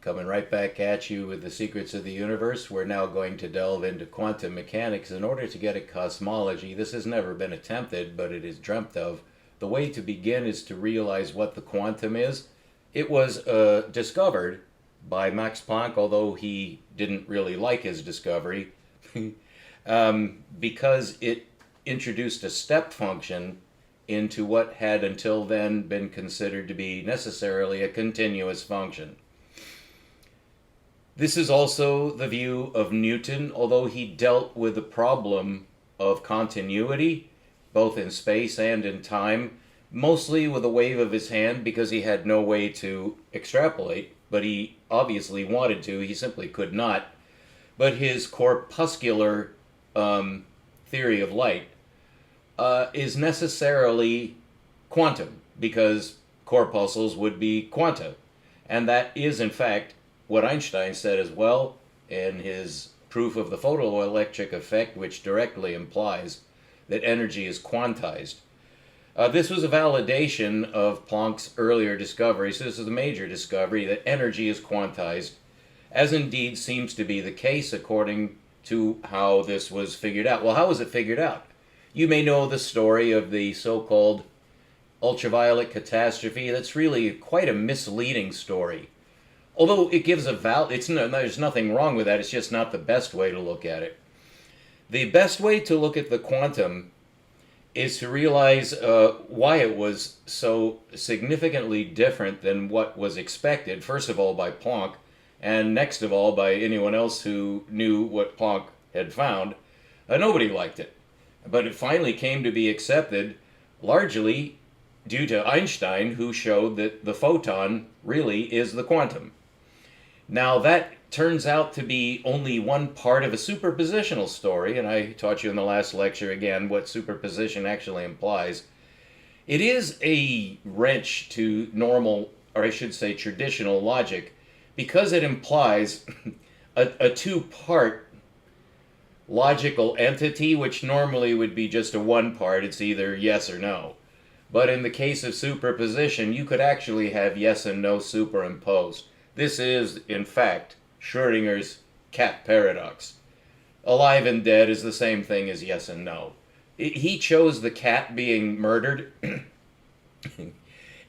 Coming right back at you with the secrets of the universe. We're now going to delve into quantum mechanics in order to get at cosmology. This has never been attempted, but it is dreamt of. The way to begin is to realize what the quantum is. It was discovered by Max Planck, although he didn't really like his discovery, because it introduced a step function into what had until then been considered to be necessarily a continuous function. This is also the view of Newton, although he dealt with the problem of continuity, both in space and in time, mostly with a wave of his hand because he had no way to extrapolate, but he obviously wanted to, he simply could not. But his corpuscular theory of light is necessarily quantum, because corpuscles would be quanta. And that is, in fact, what Einstein said as well in his proof of the photoelectric effect, which directly implies that energy is quantized. This was a validation of Planck's earlier discoveries. This is a major discovery that energy is quantized, as indeed seems to be the case according to how this was figured out. Well, how was it figured out? You may know the story of the so-called ultraviolet catastrophe. That's really quite a misleading story. Although it gives there's nothing wrong with that, it's just not the best way to look at it. The best way to look at the quantum is to realize why it was so significantly different than what was expected, first of all by Planck, and next of all by anyone else who knew what Planck had found. Nobody liked it, but it finally came to be accepted largely due to Einstein, who showed that the photon really is the quantum. Now that turns out to be only one part of a superpositional story, and I taught you in the last lecture again what superposition actually implies. It is a wrench to normal, or I should say traditional logic, because it implies a two-part logical entity, which normally would be just a one part, it's either yes or no. But in the case of superposition, you could actually have yes and no superimposed. This is, in fact, Schrödinger's cat paradox. Alive and dead is the same thing as yes and no. He chose the cat being murdered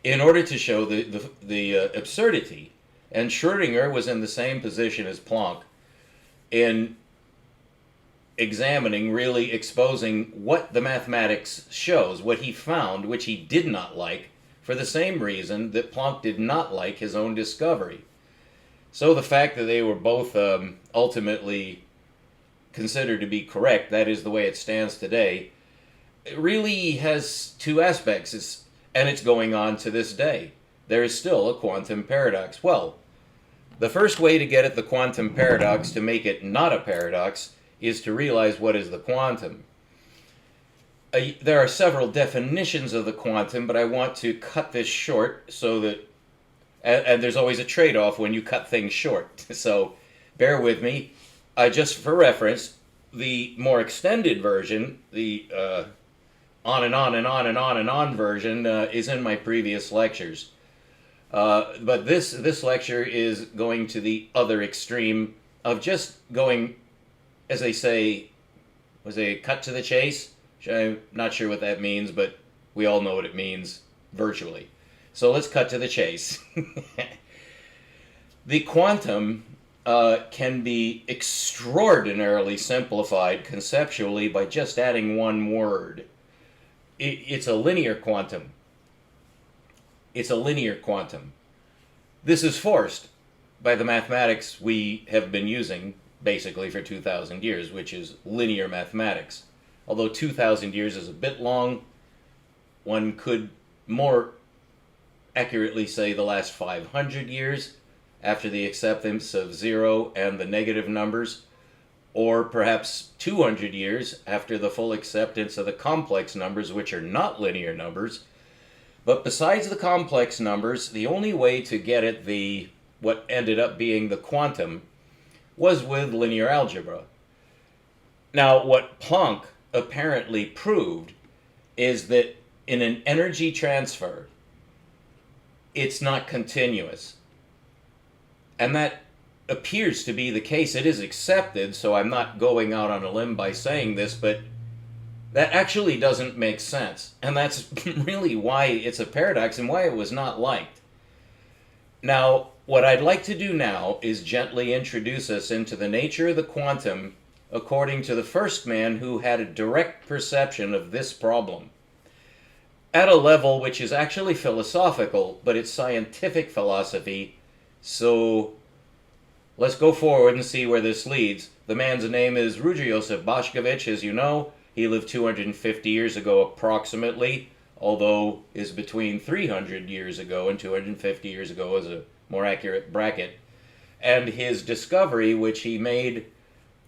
in order to show the absurdity. And Schrödinger was in the same position as Planck in examining, really exposing what the mathematics shows, what he found, which he did not like, for the same reason that Planck did not like his own discovery. So the fact that they were both ultimately considered to be correct, that is the way it stands today, it really has two aspects, and it's going on to this day. There is still a quantum paradox. Well, the first way to get at the quantum paradox, to make it not a paradox, is to realize what is the quantum. There are several definitions of the quantum, but I want to cut this short so that, and there's always a trade-off when you cut things short, so bear with me. Just for reference, the more extended version, the on and on and on and on and on version, is in my previous lectures. But this lecture is going to the other extreme of just going, as they say, cut to the chase? I'm not sure what that means, but we all know what it means virtually. So let's cut to the chase. The quantum can be extraordinarily simplified conceptually by just adding one word. It's a linear quantum. It's a linear quantum. This is forced by the mathematics we have been using basically for 2,000 years, which is linear mathematics. Although 2,000 years is a bit long, one could more accurately say the last 500 years after the acceptance of zero and the negative numbers, or perhaps 200 years after the full acceptance of the complex numbers, which are not linear numbers. But besides the complex numbers, the only way to get at what ended up being the quantum was with linear algebra. Now, what Planck apparently proved is that in an energy transfer, it's not continuous. And that appears to be the case. It is accepted, so I'm not going out on a limb by saying this, but that actually doesn't make sense. And that's really why it's a paradox and why it was not liked. Now, what I'd like to do now is gently introduce us into the nature of the quantum according to the first man who had a direct perception of this problem. At a level which is actually philosophical, but it's scientific philosophy, so let's go forward and see where this leads. The man's name is Ruđer Boscovic, as you know. He lived 250 years ago approximately, although is between 300 years ago and 250 years ago as a more accurate bracket. And his discovery, which he made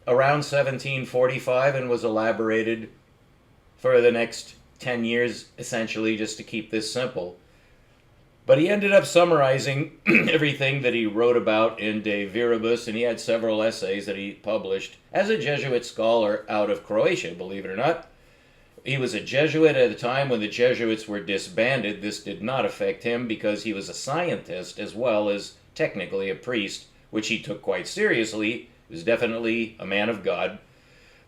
around 1745 and was elaborated for the next 10 years, essentially, just to keep this simple. But he ended up summarizing everything that he wrote about in De Viribus, and he had several essays that he published as a Jesuit scholar out of Croatia, believe it or not. He was a Jesuit at a time when the Jesuits were disbanded. This did not affect him because he was a scientist as well as technically a priest, which he took quite seriously. He was definitely a man of God.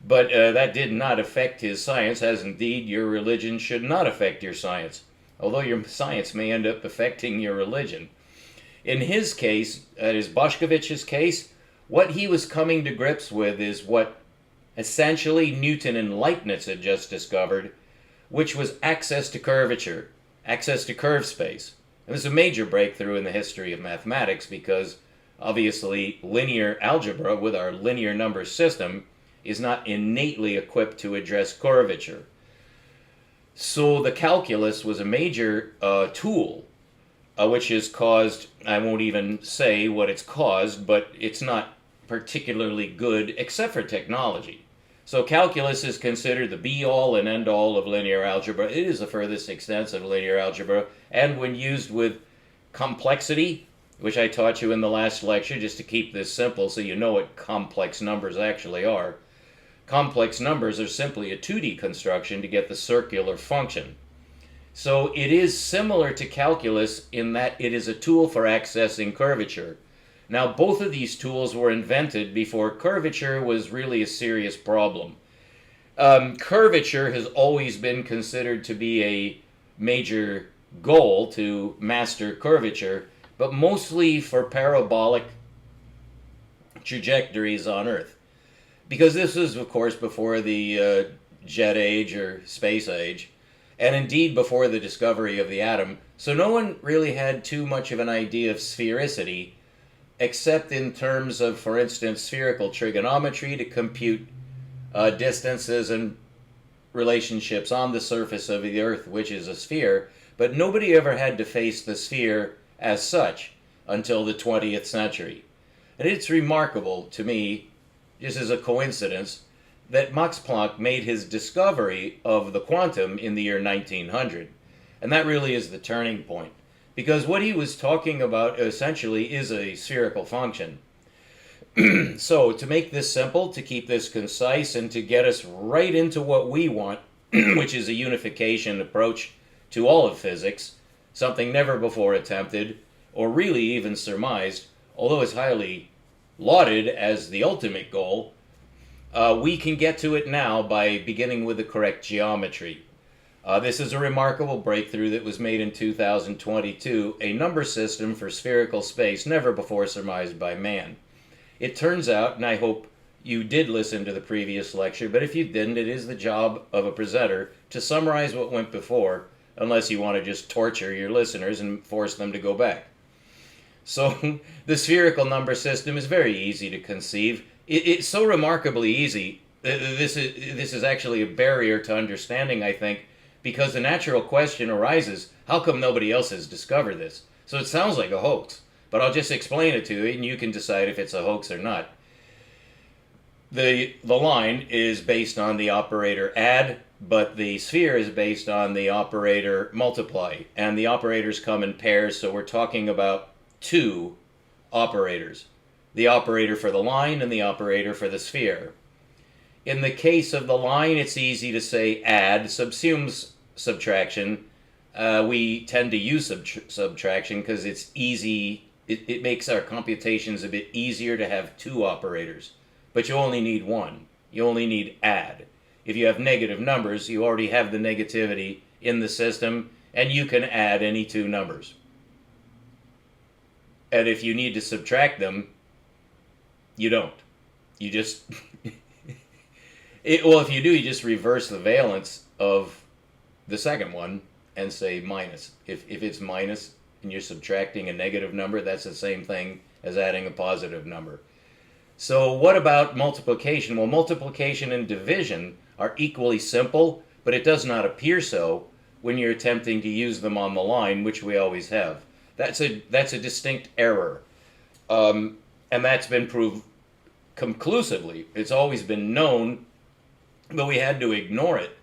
But that did not affect his science, as indeed your religion should not affect your science, although your science may end up affecting your religion. In his case, that is Boscovic's case, what he was coming to grips with is what essentially Newton and Leibniz had just discovered, which was access to curvature, access to curve space. And this is a major breakthrough in the history of mathematics because obviously linear algebra with our linear number system is not innately equipped to address curvature. So the calculus was a major tool which has caused, I won't even say what it's caused, but it's not particularly good except for technology. So calculus is considered the be-all and end-all of linear algebra. It is the furthest extent of linear algebra, and when used with complexity, which I taught you in the last lecture, just to keep this simple so you know what complex numbers actually are. Complex numbers are simply a 2D construction to get the circular function. So it is similar to calculus in that it is a tool for accessing curvature. Now, both of these tools were invented before curvature was really a serious problem. Curvature has always been considered to be a major goal to master curvature, but mostly for parabolic trajectories on Earth. Because this was, of course, before the jet age or space age, and indeed before the discovery of the atom, so no one really had too much of an idea of sphericity, except in terms of, for instance, spherical trigonometry to compute distances and relationships on the surface of the Earth, which is a sphere, but nobody ever had to face the sphere as such until the 20th century. And it's remarkable to me, just as a coincidence, that Max Planck made his discovery of the quantum in the year 1900. And that really is the turning point. Because what he was talking about essentially is a spherical function. So to make this simple, to keep this concise, and to get us right into what we want, which is a unification approach to all of physics, something never before attempted, or really even surmised, although it's highly lauded as the ultimate goal, we can get to it now by beginning with the correct geometry. This is a remarkable breakthrough that was made in 2022, a number system for spherical space never before surmised by man. It turns out, and I hope you did listen to the previous lecture, but if you didn't, it is the job of a presenter to summarize what went before, unless you want to just torture your listeners and force them to go back. So the spherical number system is very easy to conceive. It's so remarkably easy. This is actually a barrier to understanding, I think, because the natural question arises, how come nobody else has discovered this? So it sounds like a hoax, but I'll just explain it to you and you can decide if it's a hoax or not. The line is based on the operator add, but the sphere is based on the operator multiply, and the operators come in pairs, so we're talking about two operators. The operator for the line and the operator for the sphere. In the case of the line, it's easy to say add subsumes subtraction. We tend to use subtraction because it's easy it makes our computations a bit easier to have two operators. But you only need one. You only need add. If you have negative numbers, you already have the negativity in the system, and you can add any two numbers. And if you need to subtract them, you don't. You just... well, if you do, you just reverse the valence of the second one and say minus. If it's minus and you're subtracting a negative number, that's the same thing as adding a positive number. So what about multiplication? Well, multiplication and division are equally simple, but it does not appear so when you're attempting to use them on the line, which we always have. That's a distinct error. And that's been proved conclusively. It's always been known, but we had to ignore it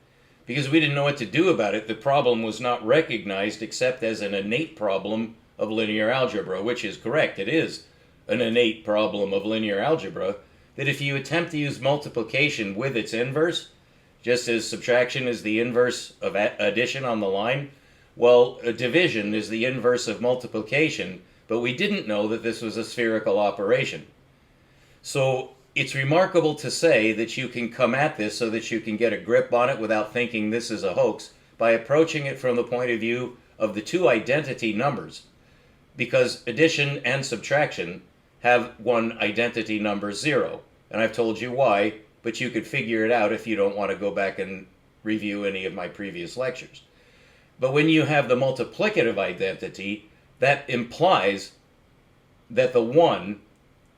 because we didn't know what to do about it. The problem was not recognized except as an innate problem of linear algebra, which is correct. It is an innate problem of linear algebra that if you attempt to use multiplication with its inverse, just as subtraction is the inverse of addition on the line, well, a division is the inverse of multiplication, but we didn't know that this was a spherical operation. So it's remarkable to say that you can come at this so that you can get a grip on it without thinking this is a hoax by approaching it from the point of view of the two identity numbers, because addition and subtraction have one identity number 0. And I've told you why, but you could figure it out if you don't want to go back and review any of my previous lectures. But when you have the multiplicative identity, that implies that the 1,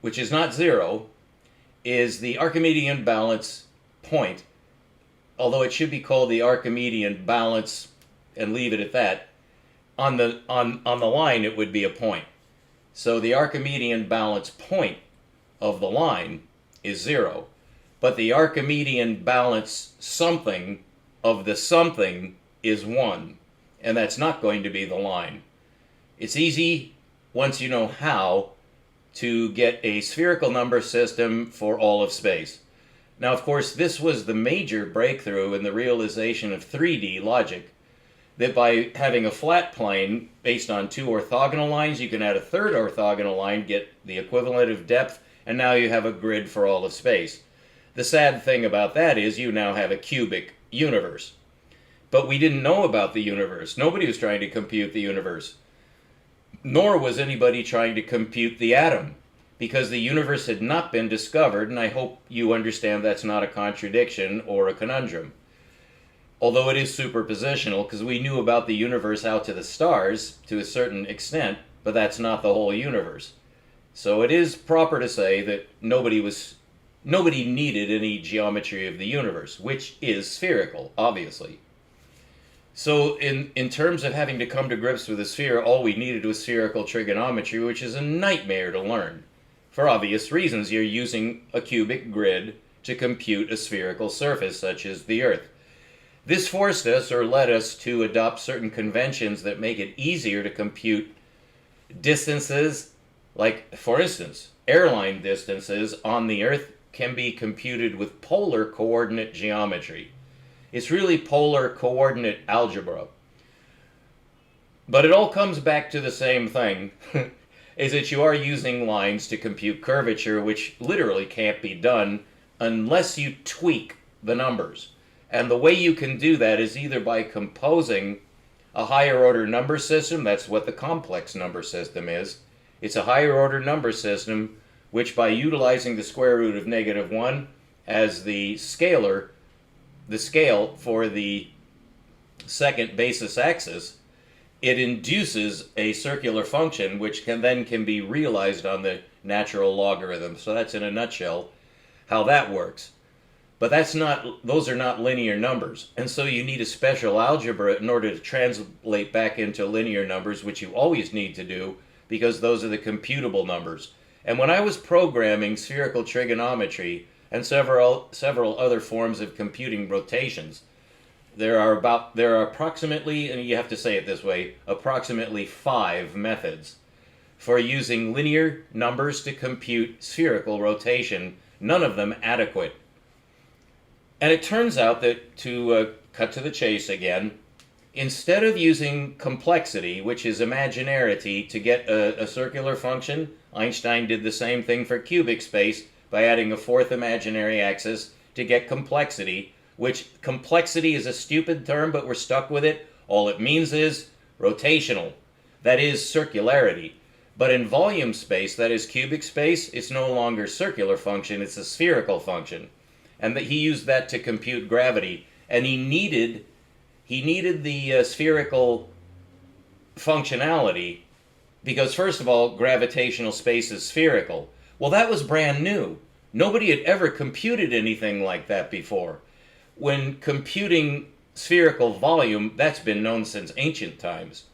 which is not 0, is the Archimedean balance point, although it should be called the Archimedean balance and leave it at that. On the line, it would be a point. So the Archimedean balance point of the line is 0, but the Archimedean balance something of the something is 1, and that's not going to be the line. It's easy, once you know how, to get a spherical number system for all of space. Now, of course, this was the major breakthrough in the realization of 3D logic, that by having a flat plane based on two orthogonal lines, you can add a third orthogonal line, get the equivalent of depth, and now you have a grid for all of space. The sad thing about that is you now have a cubic universe. But we didn't know about the universe. Nobody was trying to compute the universe. Nor was anybody trying to compute the atom, because the universe had not been discovered, and I hope you understand that's not a contradiction or a conundrum. Although it is superpositional, because we knew about the universe out to the stars to a certain extent, but that's not the whole universe. So it is proper to say that nobody needed any geometry of the universe, which is spherical, obviously. So in terms of having to come to grips with a sphere, all we needed was spherical trigonometry, which is a nightmare to learn. For obvious reasons, you're using a cubic grid to compute a spherical surface, such as the Earth. This forced us, or led us, to adopt certain conventions that make it easier to compute distances. Like, for instance, airline distances on the Earth can be computed with polar coordinate geometry. It's really polar coordinate algebra. But it all comes back to the same thing, is that you are using lines to compute curvature, which literally can't be done unless you tweak the numbers. And the way you can do that is either by composing a higher order number system. That's what the complex number system is. It's a higher order number system which, by utilizing the square root of -1 as the scale for the second basis axis, it induces a circular function which can be realized on the natural logarithm. So that's, in a nutshell, how that works. But those are not linear numbers. And so you need a special algebra in order to translate back into linear numbers, which you always need to do, because those are the computable numbers. And when I was programming spherical trigonometry and several other forms of computing rotations, there are approximately, and you have to say it this way, approximately 5 methods for using linear numbers to compute spherical rotation, none of them adequate. And it turns out that, to cut to the chase again, Instead of using complexity, which is imaginarity, to get a circular function, Einstein did the same thing for cubic space by adding a fourth imaginary axis to get complexity, which complexity is a stupid term, but we're stuck with it. All it means is rotational. That is circularity. But in volume space, that is cubic space, it's no longer a circular function, it's a spherical function. And he used that to compute gravity. And he needed the spherical functionality because, first of all, gravitational space is spherical. Well, that was brand new. Nobody had ever computed anything like that before. When computing spherical volume, that's been known since ancient times.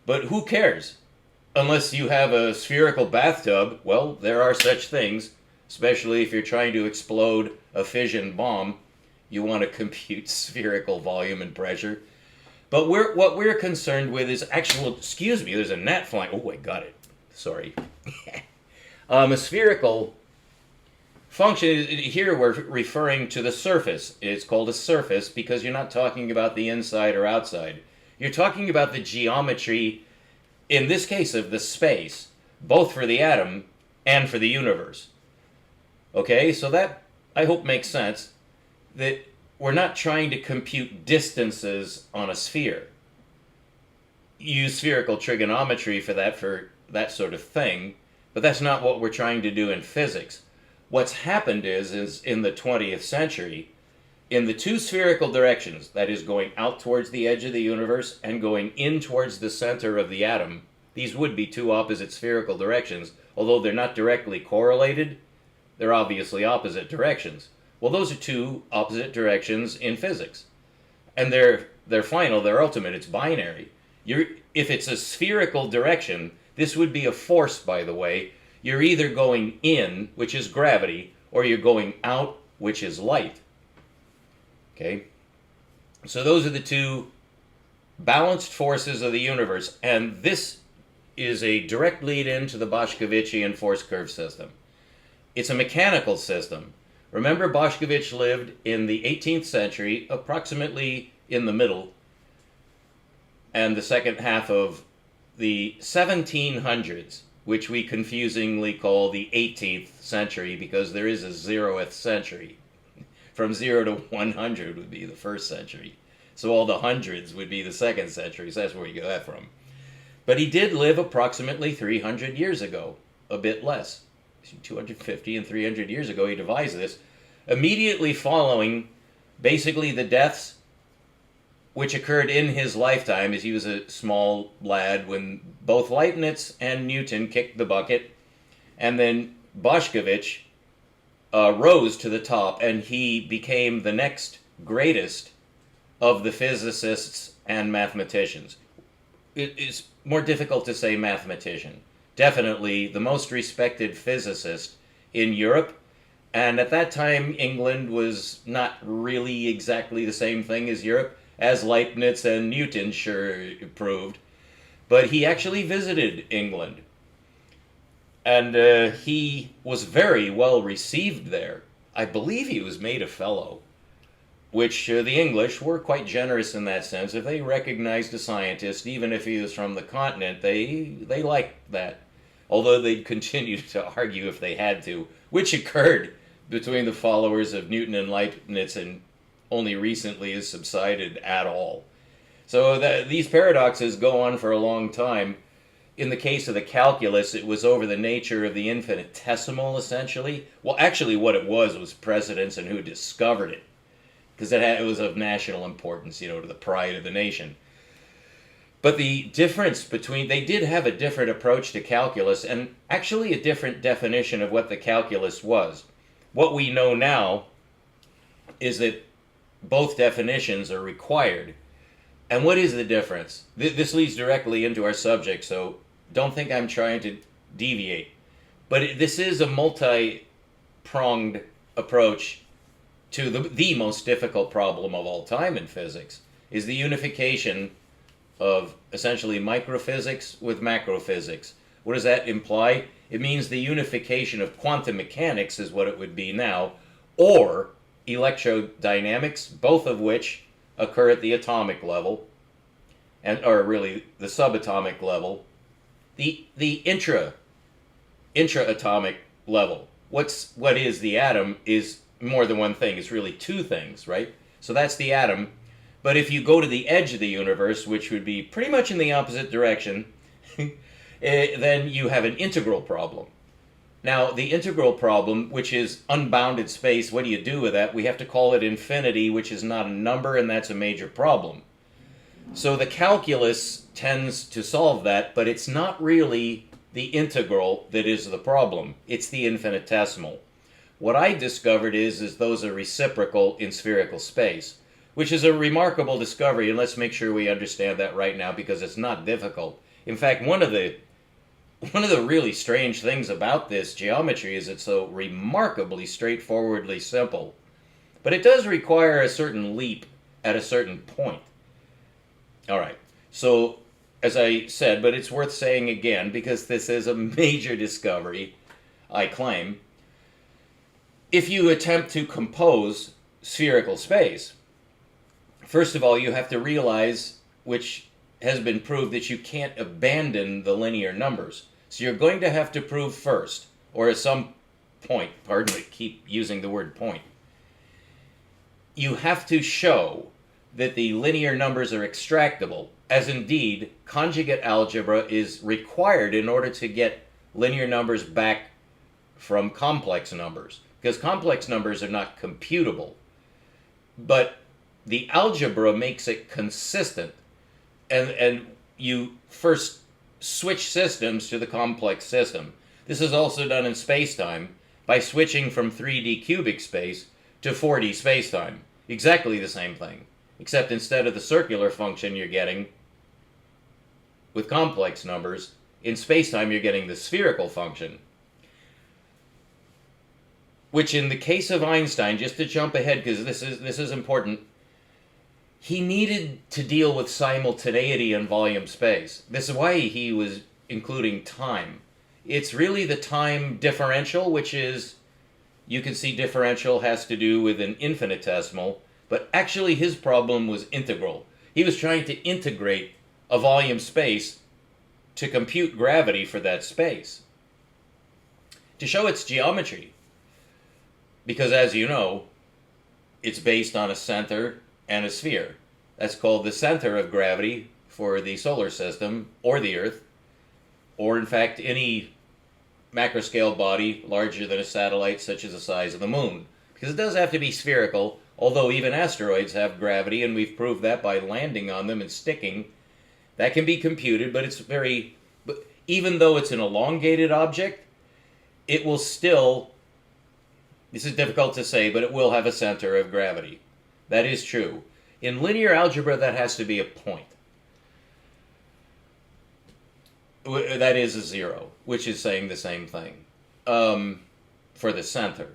But who cares? Unless you have a spherical bathtub, well, there are such things, especially if you're trying to explode a fission bomb. You want to compute spherical volume and pressure. But what we're concerned with is actual, excuse me, there's a gnat flying. Oh, I got it. Sorry. A spherical function, here we're referring to the surface. It's called a surface because you're not talking about the inside or outside. You're talking about the geometry, in this case, of the space, both for the atom and for the universe. Okay, so that, I hope, makes sense. That we're not trying to compute distances on a sphere. Use spherical trigonometry for that sort of thing, but that's not what we're trying to do in physics. What's happened is in the 20th century, in the two spherical directions, that is going out towards the edge of the universe and going in towards the center of the atom, these would be two opposite spherical directions, although they're not directly correlated, they're obviously opposite directions. Well, those are two opposite directions in physics. And they're final, they're ultimate, it's binary. If it's a spherical direction, this would be a force, by the way. You're either going in, which is gravity, or you're going out, which is light. Okay? So those are the two balanced forces of the universe, and this is a direct lead into the Boscovichian force curve system. It's a mechanical system. Remember, Boscovic lived in the 18th century, approximately in the middle, and the second half of the 1700s, which we confusingly call the 18th century because there is a 0th century. From 0 to 100 would be the first century. So all the hundreds would be the second century, so that's where you get that from. But he did live approximately 300 years ago, a bit less. 250 and 300 years ago he devised this, immediately following basically the deaths which occurred in his lifetime, as he was a small lad when both Leibniz and Newton kicked the bucket, and then Boscovic rose to the top, and he became the next greatest of the physicists and mathematicians. It is more difficult to say mathematician. Definitely the most respected physicist in Europe, and at that time England was not really exactly the same thing as Europe, as Leibniz and Newton sure proved, but he actually visited England, and he was very well received there. I believe he was made a fellow, which the English were quite generous in that sense. If they recognized a scientist, even if he was from the continent, they liked that. Although they'd continue to argue if they had to, which occurred between the followers of Newton and Leibniz and only recently has subsided at all. So these paradoxes go on for a long time. In the case of the calculus, it was over the nature of the infinitesimal, essentially. Well, actually what it was precedence and who discovered it, because it was of national importance, to the pride of the nation. But the difference they did have a different approach to calculus, and actually a different definition of what the calculus was. What we know now is that both definitions are required. And what is the difference? This leads directly into our subject, so don't think I'm trying to deviate. But this is a multi-pronged approach to the most difficult problem of all time in physics, is the unification of essentially microphysics with macrophysics. What does that imply? It means the unification of quantum mechanics is what it would be now, or electrodynamics, both of which occur at the atomic level, or really the subatomic level. The intra-atomic level. What is the atom is more than one thing. It's really two things, right? So that's the atom. But if you go to the edge of the universe, which would be pretty much in the opposite direction, then you have an integral problem. Now, the integral problem, which is unbounded space, what do you do with that? We have to call it infinity, which is not a number, and that's a major problem. So the calculus tends to solve that, but it's not really the integral that is the problem. It's the infinitesimal. What I discovered is those are reciprocal in spherical space, which is a remarkable discovery, and let's make sure we understand that right now because it's not difficult. In fact, one of the really strange things about this geometry is it's so remarkably straightforwardly simple. But it does require a certain leap at a certain point. All right, so as I said, but it's worth saying again because this is a major discovery, I claim. If you attempt to compose spherical space, first of all, you have to realize, which has been proved, that you can't abandon the linear numbers. So you're going to have to prove first, or at some point, pardon me, keep using the word point, you have to show that the linear numbers are extractable, as indeed conjugate algebra is required in order to get linear numbers back from complex numbers, because complex numbers are not computable. But the algebra makes it consistent, and you first switch systems to the complex system. This is also done in spacetime by switching from 3D cubic space to 4D spacetime. Exactly the same thing, except instead of the circular function you're getting with complex numbers, in spacetime you're getting the spherical function. Which in the case of Einstein, just to jump ahead because this is important, he needed to deal with simultaneity in volume space. This is why he was including time. It's really the time differential, which is, you can see differential has to do with an infinitesimal, but actually his problem was integral. He was trying to integrate a volume space to compute gravity for that space, to show its geometry. Because as you know, it's based on a center and a sphere. That's called the center of gravity for the solar system, or the Earth, or in fact any macroscale body larger than a satellite such as the size of the moon. Because it does have to be spherical, although even asteroids have gravity, and we've proved that by landing on them and sticking. That can be computed, but it's even though it's an elongated object, it will still, this is difficult to say, but it will have a center of gravity. That is true. In linear algebra, that has to be a point. That is a zero, which is saying the same thing for the center.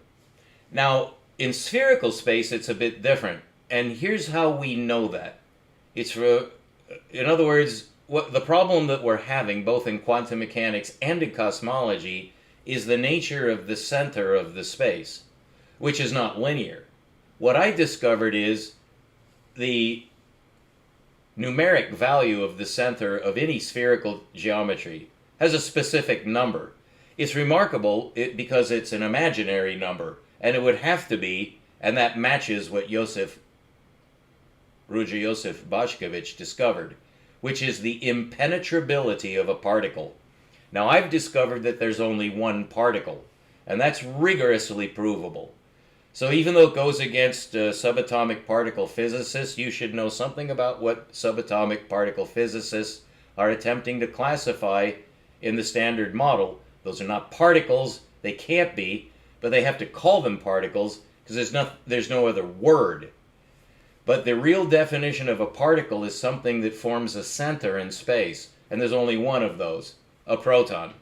Now, in spherical space, it's a bit different. And here's how we know that. In other words, the problem that we're having, both in quantum mechanics and in cosmology, is the nature of the center of the space, which is not linear. What I discovered is the numeric value of the center of any spherical geometry has a specific number. It's remarkable because it's an imaginary number, and it would have to be, and that matches what Ruđer Josef Boscovic discovered, which is the impenetrability of a particle. Now, I've discovered that there's only one particle, and that's rigorously provable. So even though it goes against subatomic particle physicists, you should know something about what subatomic particle physicists are attempting to classify in the Standard Model. Those are not particles, they can't be, but they have to call them particles because there's no other word. But the real definition of a particle is something that forms a center in space, and there's only one of those, a proton.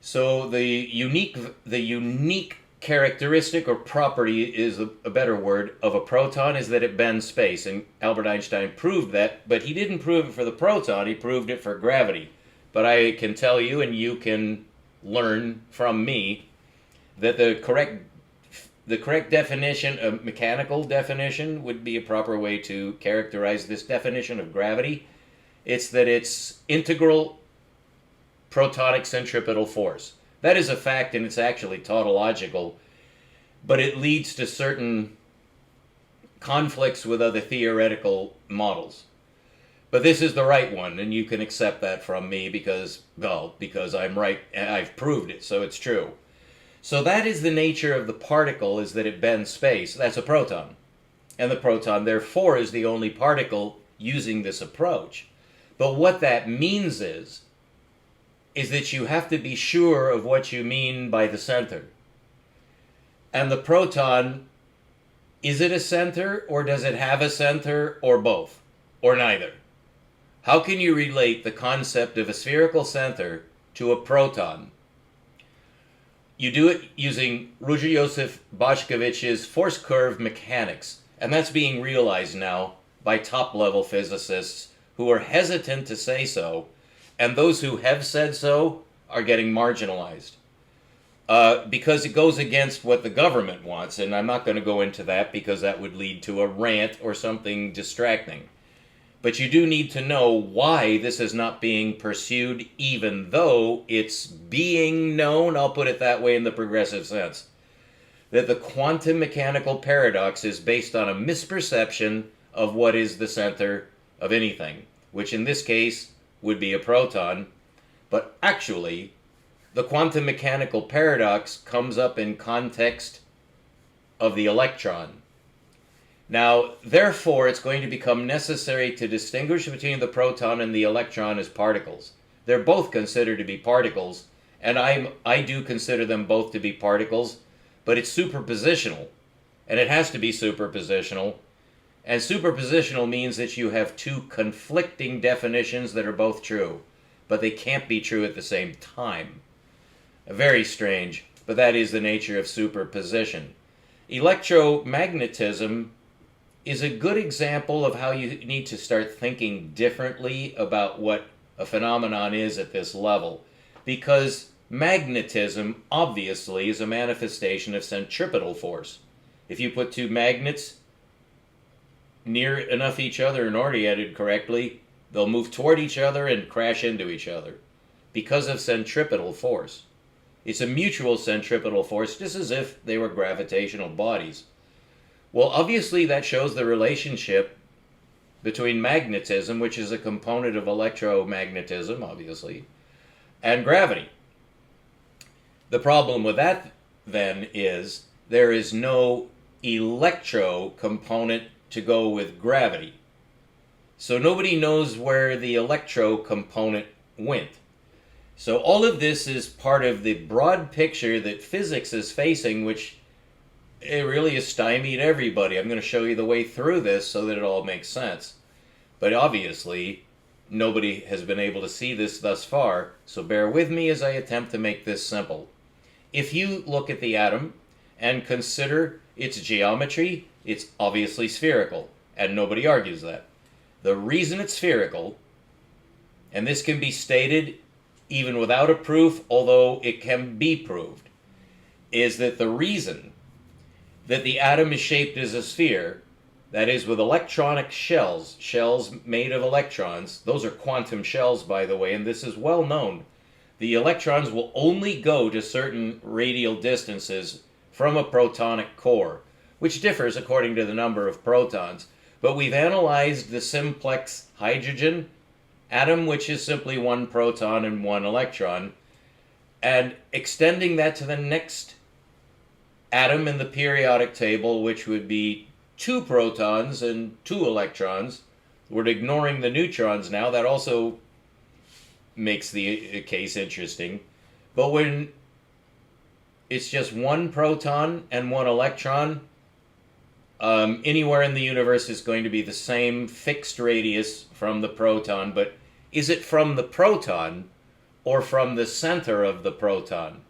So the unique characteristic or property is a better word of a proton is that it bends space, and Albert Einstein proved that, but he didn't prove it for the proton, he proved it for gravity. But I can tell you, and you can learn from me, that the correct the correct definition, a mechanical definition would be a proper way to characterize this definition of gravity. It's that it's integral protonic centripetal force. That is a fact, and it's actually tautological, but it leads to certain conflicts with other theoretical models. But this is the right one, and you can accept that from me because I'm right, and I've proved it, so it's true. So that is the nature of the particle, is that it bends space. That's a proton. And the proton, therefore, is the only particle using this approach. But what that means is that you have to be sure of what you mean by the center. And the proton, is it a center, or does it have a center, or both, or neither? How can you relate the concept of a spherical center to a proton? You do it using Ruža-Josif Boscovic's force curve mechanics, and that's being realized now by top-level physicists who are hesitant to say so, and those who have said so are getting marginalized. Because it goes against what the government wants, and I'm not going to go into that because that would lead to a rant or something distracting. But you do need to know why this is not being pursued, even though it's being known, I'll put it that way in the progressive sense, that the quantum mechanical paradox is based on a misperception of what is the center of anything, which in this case would be a proton. But actually, the quantum mechanical paradox comes up in context of the electron. Now, therefore, it's going to become necessary to distinguish between the proton and the electron as particles. They're both considered to be particles, and I do consider them both to be particles, but it's superpositional, and it has to be superpositional. And superpositional means that you have two conflicting definitions that are both true, but they can't be true at the same time. Very strange, but that is the nature of superposition. Electromagnetism is a good example of how you need to start thinking differently about what a phenomenon is at this level. Because magnetism, obviously, is a manifestation of centripetal force. If you put two magnets near enough each other and oriented correctly, they'll move toward each other and crash into each other because of centripetal force. It's a mutual centripetal force, just as if they were gravitational bodies. Well, obviously that shows the relationship between magnetism, which is a component of electromagnetism, obviously, and gravity. The problem with that, then, is there is no electro component to go with gravity. So nobody knows where the electro component went. So all of this is part of the broad picture that physics is facing, which it really has stymied everybody. I'm going to show you the way through this so that it all makes sense. But obviously, nobody has been able to see this thus far, so bear with me as I attempt to make this simple. If you look at the atom and consider its geometry, it's obviously spherical, and nobody argues that. The reason it's spherical, and this can be stated even without a proof, although it can be proved, is that the reason that the atom is shaped as a sphere, that is with electronic shells, shells made of electrons. Those are quantum shells, by the way, and this is well known. The electrons will only go to certain radial distances from a protonic core, which differs according to the number of protons. But we've analyzed the simplex hydrogen atom, which is simply one proton and one electron, and extending that to the next atom in the periodic table, which would be 2 protons and 2 electrons. We're ignoring the neutrons now. That also makes the case interesting. But when it's just 1 proton and 1 electron, anywhere in the universe is going to be the same fixed radius from the proton. But is it from the proton or from the center of the proton?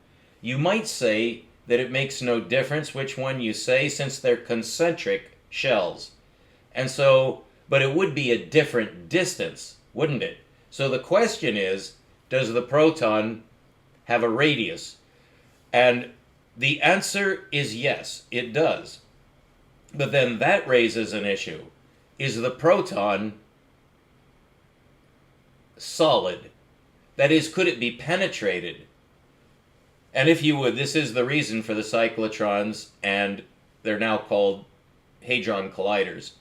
You might say that it makes no difference which one you say, since they're concentric shells. And so, but it would be a different distance, wouldn't it? So the question is, does the proton have a radius? And The answer is yes, it does. But then that raises an issue. Is the proton solid? That is, could it be penetrated? And if you would, this is the reason for the cyclotrons, and they're now called hadron colliders,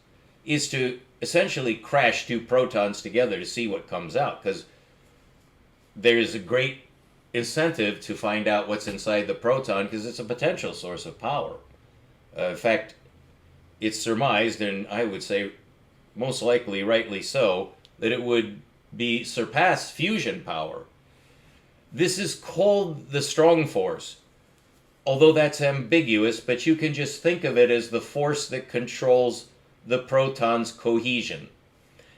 is to essentially crash two protons together to see what comes out, because there's a great incentive to find out what's inside the proton, because it's a potential source of power. In fact, it's surmised, and I would say most likely rightly so, that it would be surpass fusion power. This is called the strong force, although that's ambiguous, but you can just think of it as the force that controls the proton's cohesion.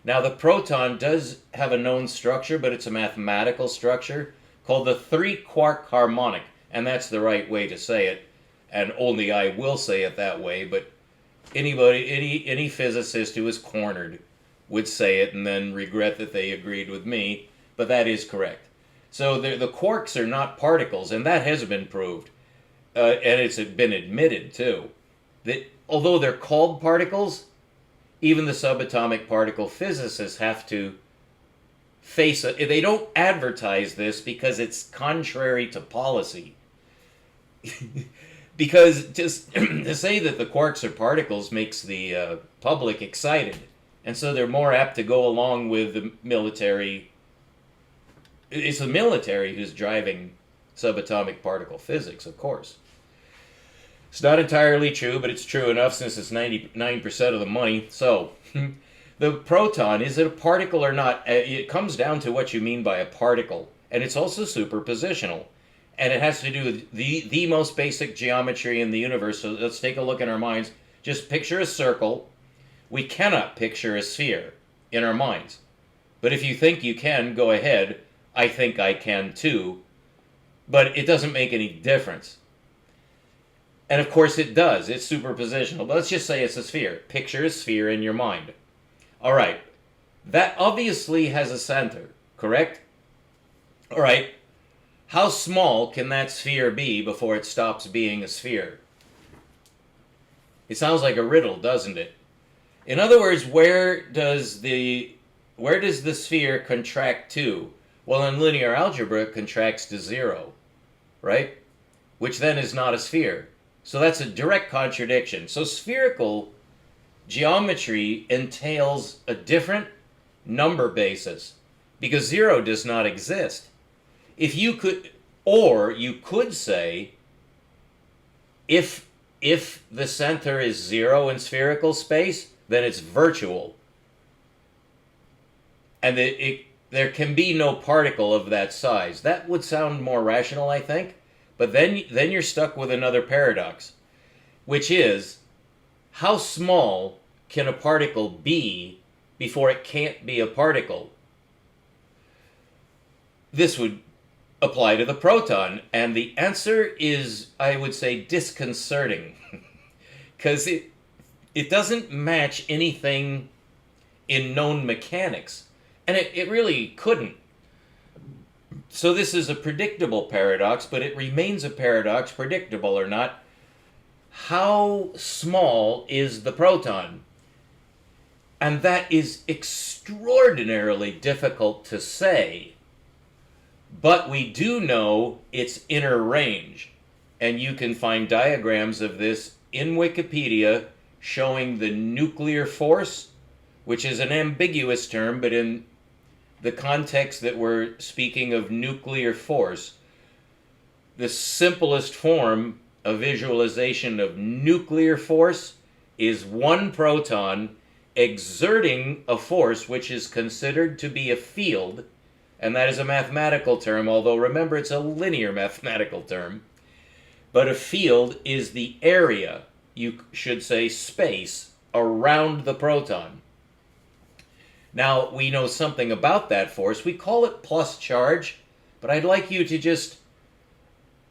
Now, the proton does have a known structure, but it's a mathematical structure called the 3-quark harmonic, and that's the right way to say it, and only I will say it that way, but any physicist who is cornered would say it and then regret that they agreed with me, but that is correct. So the quarks are not particles, and that has been proved, and it's been admitted too, that although they're called particles, even the subatomic particle physicists have to face it. They don't advertise this because it's contrary to policy. Because just to say that the quarks are particles makes the public excited, and so they're more apt to go along with the military. It's the military who's driving subatomic particle physics, of course. It's not entirely true, but it's true enough since it's 99% of the money. So, the proton, is it a particle or not? It comes down to what you mean by a particle. And it's also superpositional. And it has to do with the most basic geometry in the universe. So let's take a look in our minds. Just picture a circle. We cannot picture a sphere in our minds. But if you think you can, go ahead. I think I can too. But it doesn't make any difference. And of course it does. It's superpositional. But let's just say it's a sphere. Picture a sphere in your mind. All right. That obviously has a center, correct? All right. How small can that sphere be before it stops being a sphere? It sounds like a riddle, doesn't it? In other words, where does the sphere contract to? Well, in linear algebra, it contracts to 0, right? Which then is not a sphere. So that's a direct contradiction. So spherical geometry entails a different number basis because 0 does not exist. If you could, or you could say, if the center is 0 in spherical space, then it's virtual. And there can be no particle of that size. That would sound more rational, I think. But then you're stuck with another paradox, which is, how small can a particle be before it can't be a particle? This would apply to the proton, and the answer is, I would say, disconcerting, because it doesn't match anything in known mechanics, and it really couldn't. So this is a predictable paradox, but it remains a paradox, predictable or not. How small is the proton? And that is extraordinarily difficult to say. But we do know its inner range. And you can find diagrams of this in Wikipedia showing the nuclear force, which is an ambiguous term, but in the context that we're speaking of nuclear force, the simplest form of visualization of nuclear force is one proton exerting a force which is considered to be a field, and that is a mathematical term, although remember it's a linear mathematical term. But a field is the area, you should say space, around the proton. Now, we know something about that force. We call it plus charge, but I'd like you to just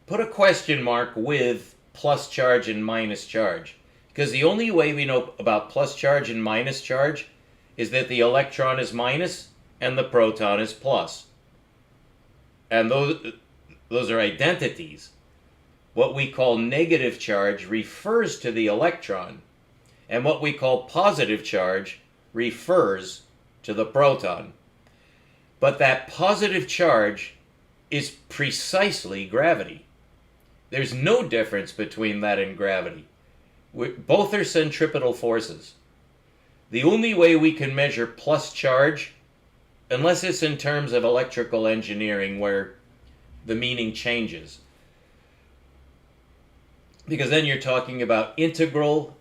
put a question mark with plus charge and minus charge. Because the only way we know about plus charge and minus charge is that the electron is minus and the proton is plus. And those are identities. What we call negative charge refers to the electron, and what we call positive charge refers to the proton. But that positive charge is precisely gravity. There's no difference between that and gravity. Both are centripetal forces. The only way we can measure plus charge, unless it's in terms of electrical engineering where the meaning changes, because then you're talking about integral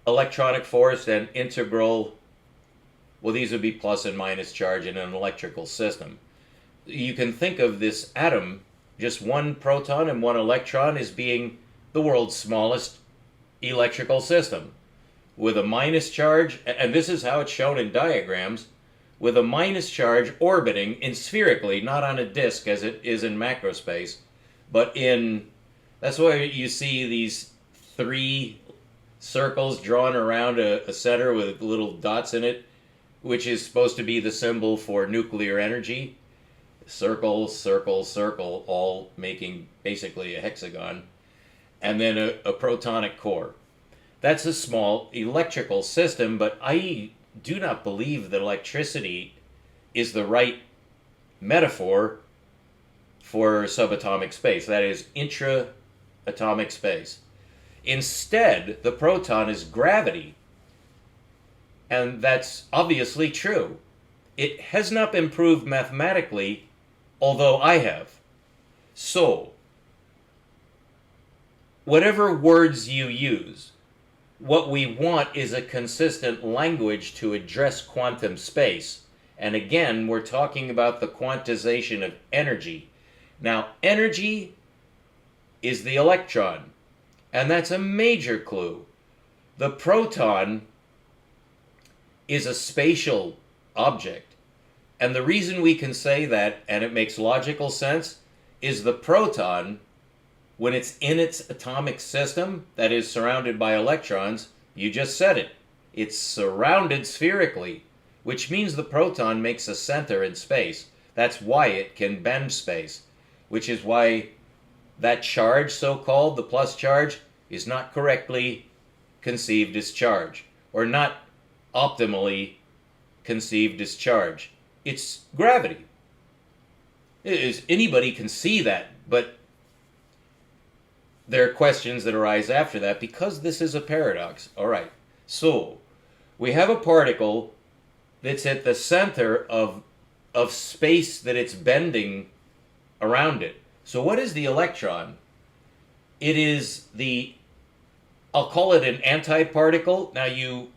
electronic force and integral, well, these would be plus and minus charge in an electrical system. You can think of this atom, just one proton and one electron, as being the world's smallest electrical system, with a minus charge, and this is how it's shown in diagrams, with a minus charge orbiting in spherically, not on a disk as it is in macrospace, but in, that's why you see these 3 circles drawn around a center with little dots in it, which is supposed to be the symbol for nuclear energy. Circle, circle, circle, all making basically a hexagon, and then a protonic core. That's a small electrical system, but I do not believe that electricity is the right metaphor for subatomic space, that is, intra-atomic space. Instead, the proton is gravity, and that's obviously true. It has not been proved mathematically, although I have. So, whatever words you use, what we want is a consistent language to address quantum space. And again, we're talking about the quantization of energy. Now, energy is the electron, and that's a major clue. The proton is a spatial object. And the reason we can say that, and it makes logical sense, is the proton, when it's in its atomic system, that is surrounded by electrons, you just said it, it's surrounded spherically, which means the proton makes a center in space. That's why it can bend space, which is why that charge, so-called, the plus charge, is not correctly conceived as charge, or not optimally conceived as charge. It's gravity. Anybody can see that, but there are questions that arise after that because this is a paradox. All right, so we have a particle that's at the center of space that it's bending around it. So what is the electron? It is the, I'll call it an antiparticle. Now you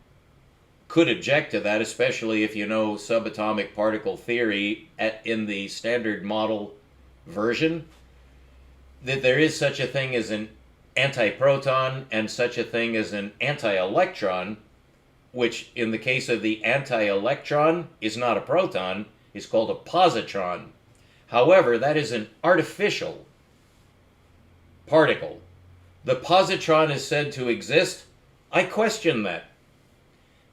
could object to that, especially if you know subatomic particle theory in the standard model version, that there is such a thing as an antiproton and such a thing as an anti-electron, which in the case of the anti-electron is not a proton, is called a positron. However, that is an artificial particle. The positron is said to exist. I question that.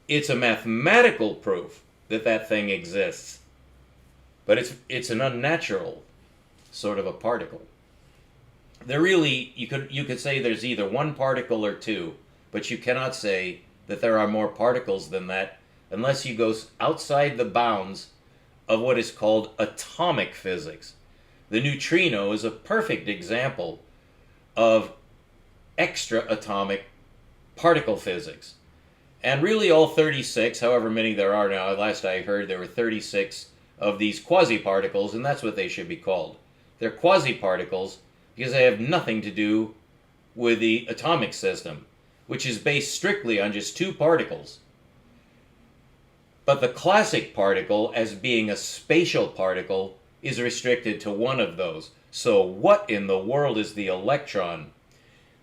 It's a mathematical proof that that thing exists, but it's an unnatural sort of a particle. There really, you could say there's either one particle or two, but you cannot say that there are more particles than that unless you go outside the bounds of what is called atomic physics. The neutrino is a perfect example of extra-atomic particle physics. And really all 36, however many there are now, last I heard there were 36 of these quasi-particles, and that's what they should be called. They're quasi-particles because they have nothing to do with the atomic system, which is based strictly on just 2 particles. But the classic particle, as being a spatial particle, is restricted to one of those. So what in the world is the electron?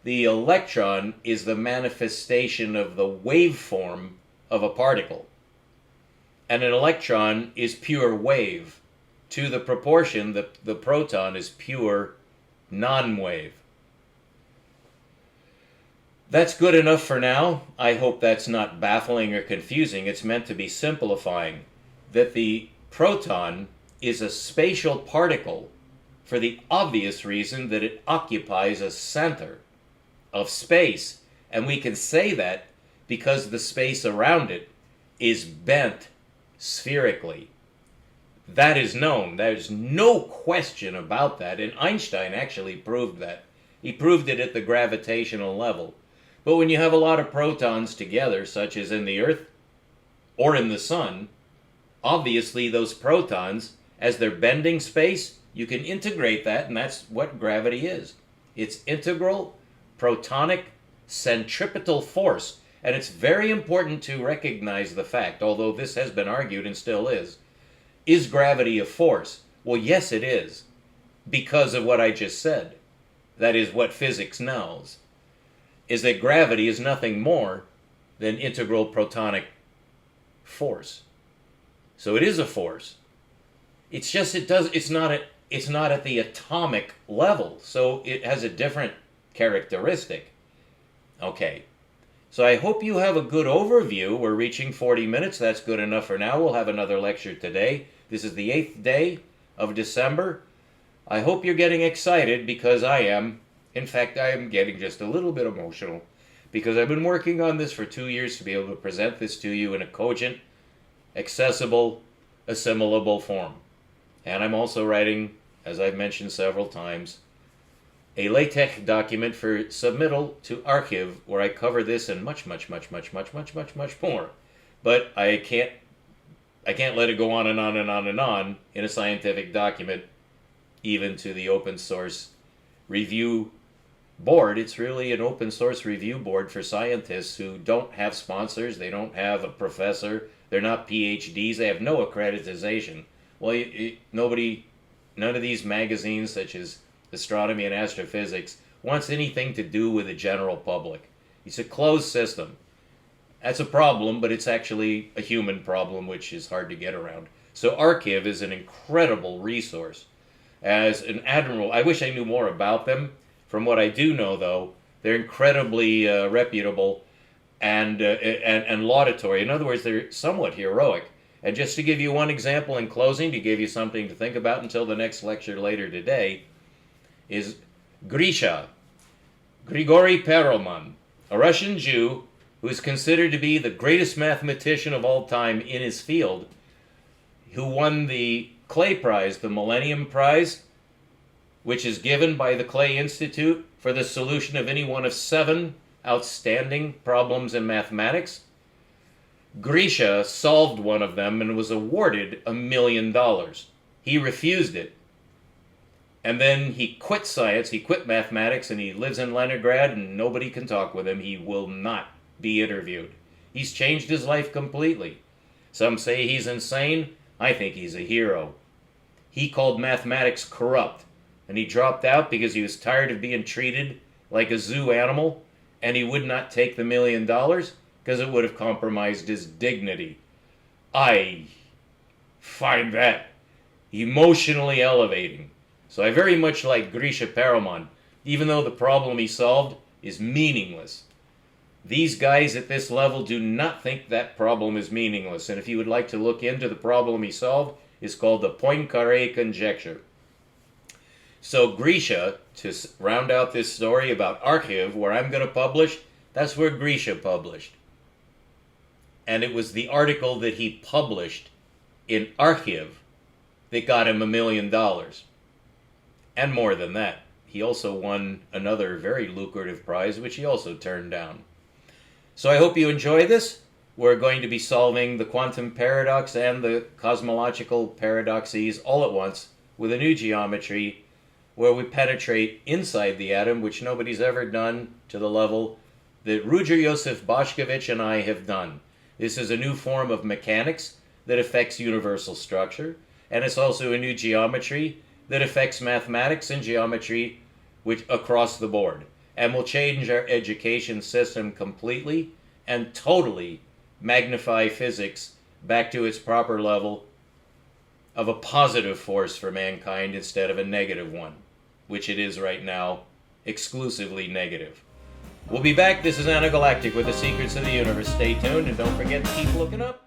The electron is the manifestation of the waveform of a particle. And an electron is pure wave, to the proportion that the proton is pure non-wave. That's good enough for now. I hope that's not baffling or confusing. It's meant to be simplifying, that the proton is a spatial particle for the obvious reason that it occupies a center of space. And we can say that because the space around it is bent spherically. That is known. There's no question about that. And Einstein actually proved that. He proved it at the gravitational level. But when you have a lot of protons together, such as in the Earth or in the Sun, obviously those protons, as they're bending space, you can integrate that, and that's what gravity is. It's integral protonic centripetal force. And it's very important to recognize the fact, although this has been argued and still is gravity a force? Well, yes, it is, because of what I just said. That is what physics knows, is that gravity is nothing more than integral protonic force. So it is a force. It's just it's not at the atomic level, so it has a different characteristic. Okay. So I hope you have a good overview. We're reaching 40 minutes. That's good enough for now. We'll have another lecture today. This is the 8th day of December. I hope you're getting excited, because I am. In fact, I am getting just a little bit emotional, because I've been working on this for 2 years to be able to present this to you in a cogent, accessible, assimilable form. And I'm also writing, as I've mentioned several times, a LaTeX document for submittal to Archive, where I cover this and much more. But I can't let it go on and on and on and on in a scientific document, even to the open source review board. It's really an open source review board for scientists who don't have sponsors, they don't have a professor, they're not PhDs, they have no accreditation. Well, none of these magazines such as Astronomy and Astrophysics wants anything to do with the general public. It's a closed system. That's a problem, but it's actually a human problem, which is hard to get around. So Archive is an incredible resource. As an admiral, I wish I knew more about them. From what I do know, though, they're incredibly reputable and laudatory. In other words, they're somewhat heroic. And just to give you one example in closing, to give you something to think about until the next lecture later today, is Grisha, Grigory Perelman, a Russian Jew who is considered to be the greatest mathematician of all time in his field, who won the Clay Prize, the Millennium Prize, which is given by the Clay Institute for the solution of any one of 7 outstanding problems in mathematics. Grisha solved one of them and was awarded $1 million. He refused it. And then he quit science, he quit mathematics, and he lives in Leningrad, and nobody can talk with him. He will not be interviewed. He's changed his life completely. Some say he's insane. I think he's a hero. He called mathematics corrupt, and he dropped out because he was tired of being treated like a zoo animal, and he would not take the $1 million because it would have compromised his dignity. I find that emotionally elevating. So I very much like Grisha Perelman, even though the problem he solved is meaningless. These guys at this level do not think that problem is meaningless, and if you would like to look into the problem he solved, it's called the Poincaré conjecture. So Grisha, to round out this story about Archive, where I'm going to publish, that's where Grisha published. And it was the article that he published in Archive that got him $1 million. And more than that, he also won another very lucrative prize, which he also turned down. So I hope you enjoy this. We're going to be solving the quantum paradox and the cosmological paradoxes all at once with a new geometry where we penetrate inside the atom, which nobody's ever done to the level that Ruđer Josef Boscovic and I have done. This is a new form of mechanics that affects universal structure, and it's also a new geometry that affects mathematics and geometry which across the board, and will change our education system completely and totally magnify physics back to its proper level of a positive force for mankind instead of a negative one, which it is right now, exclusively negative. We'll be back. This is Anagalactic with the Secrets of the Universe. Stay tuned and don't forget to keep looking up.